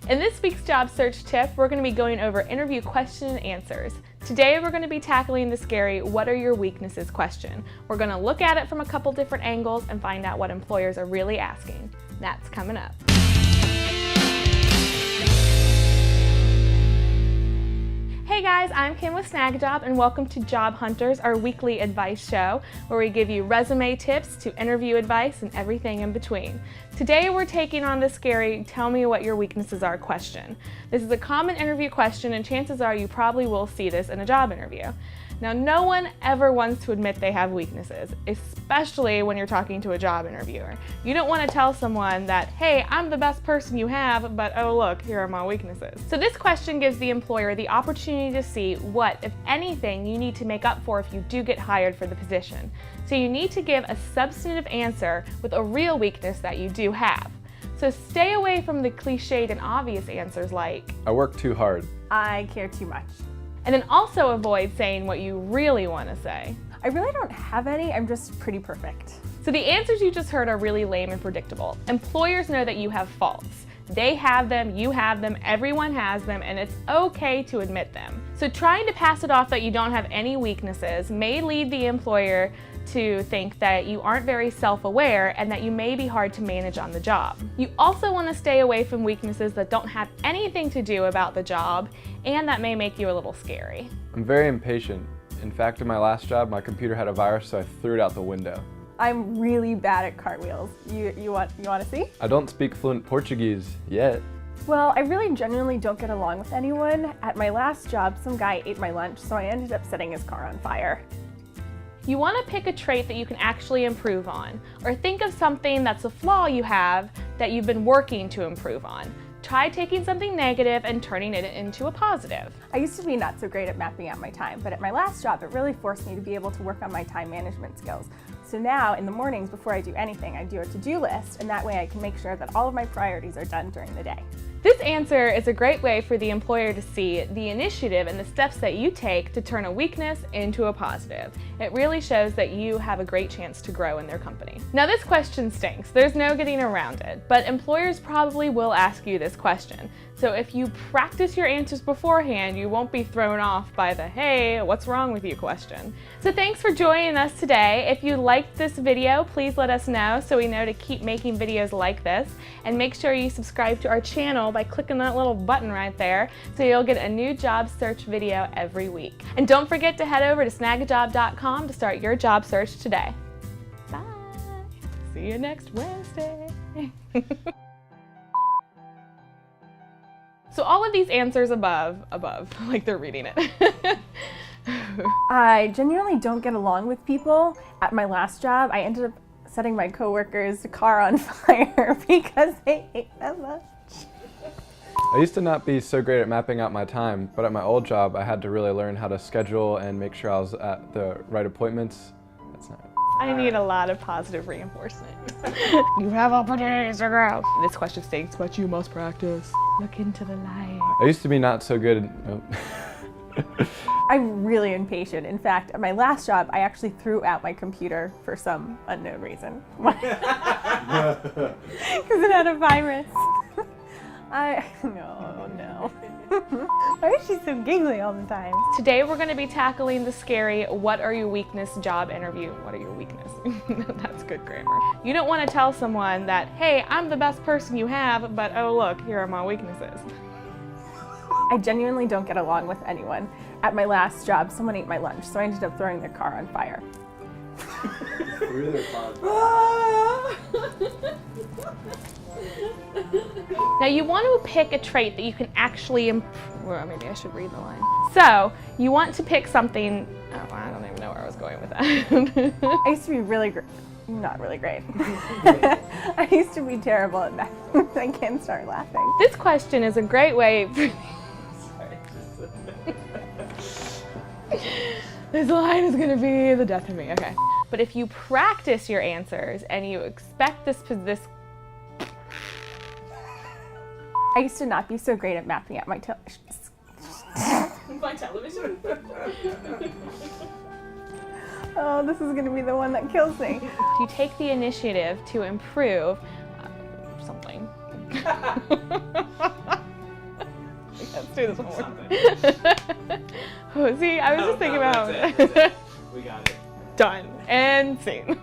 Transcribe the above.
In this week's job search tip, we're going to be going over interview question and answers. Today we're going to be tackling the scary "what are your weaknesses" question. We're going to look at it from a couple different angles and find out what employers are really asking. That's coming up. Hey guys, I'm Kim with Snagajob and welcome to Job Hunters, our weekly advice show where we give you resume tips to interview advice and everything in between. Today we're taking on the scary "tell me what your weaknesses are" question. This is a common interview question and chances are you probably will see this in a job interview. Now, no one ever wants to admit they have weaknesses, especially when you're talking to a job interviewer. You don't want to tell someone that, hey, I'm the best person you have, but oh look, here are my weaknesses. So this question gives the employer the opportunity to see what, if anything, you need to make up for if you do get hired for the position. So you need to give a substantive answer with a real weakness that you do have. So stay away from the cliched and obvious answers like, I work too hard. I care too much. And then also avoid saying what you really want to say. I really don't have any, I'm just pretty perfect. So the answers you just heard are really lame and predictable. Employers know that you have faults. They have them, you have them, everyone has them, and it's okay to admit them. So trying to pass it off that you don't have any weaknesses may lead the employer to think that you aren't very self-aware and that you may be hard to manage on the job. You also want to stay away from weaknesses that don't have anything to do about the job and that may make you a little scary. I'm very impatient. In fact, in my last job, my computer had a virus, so I threw it out the window. I'm really bad at cartwheels. You want to see? I don't speak fluent Portuguese yet. Well, I really genuinely don't get along with anyone. At my last job, some guy ate my lunch, so I ended up setting his car on fire. You want to pick a trait that you can actually improve on, or think of something that's a flaw you have that you've been working to improve on. Try taking something negative and turning it into a positive. I used to be not so great at mapping out my time, but at my last job, it really forced me to be able to work on my time management skills. So now, in the mornings before I do anything, I do a to-do list, and that way I can make sure that all of my priorities are done during the day. This answer is a great way for the employer to see the initiative and the steps that you take to turn a weakness into a positive. It really shows that you have a great chance to grow in their company. Now this question stinks. There's no getting around it, but employers probably will ask you this question. So if you practice your answers beforehand, you won't be thrown off by the "hey, what's wrong with you" question. So thanks for joining us today. If you liked this video, please let us know so we know to keep making videos like this. And make sure you subscribe to our channel by clicking that little button right there so you'll get a new job search video every week. And don't forget to head over to snagajob.com to start your job search today. Bye! See you next Wednesday. So all of these answers above, like they're reading it. I genuinely don't get along with people. At my last job, I ended up setting my coworker's car on fire because they ate my lunch. I used to not be so great at mapping out my time, but at my old job, I had to really learn how to schedule and make sure I was at the right appointments. That's not it. I need a lot of positive reinforcement. You have opportunities to grow. This question stinks, but you must practice. Look into the light. I used to be not so good I'm really impatient. In fact, at my last job, I actually threw out my computer for some unknown reason. Because it had a virus. No. Why is she so giggly all the time? Today we're going to be tackling the scary "what are your weakness" job interview. What are your weaknesses? That's good grammar. You don't want to tell someone that, hey, I'm the best person you have, but oh look, here are my weaknesses. I genuinely don't get along with anyone. At my last job, someone ate my lunch, so I ended up throwing their car on fire. Now you want to pick a trait that you can actually improve. Well, maybe I should read the line. So you want to pick something. Oh, I don't even know where I was going with that. I used to be not really great. I used to be terrible at math. I can't start laughing. This question is a great way. This line is going to be the death of me. Okay. But if you practice your answers and you expect this. I used to not be so great at mapping out my television. Oh, this is going to be the one that kills me. You take the initiative to improve something. do this one. Something. Oh, see, I was just thinking about that's it. We got it. done and scene.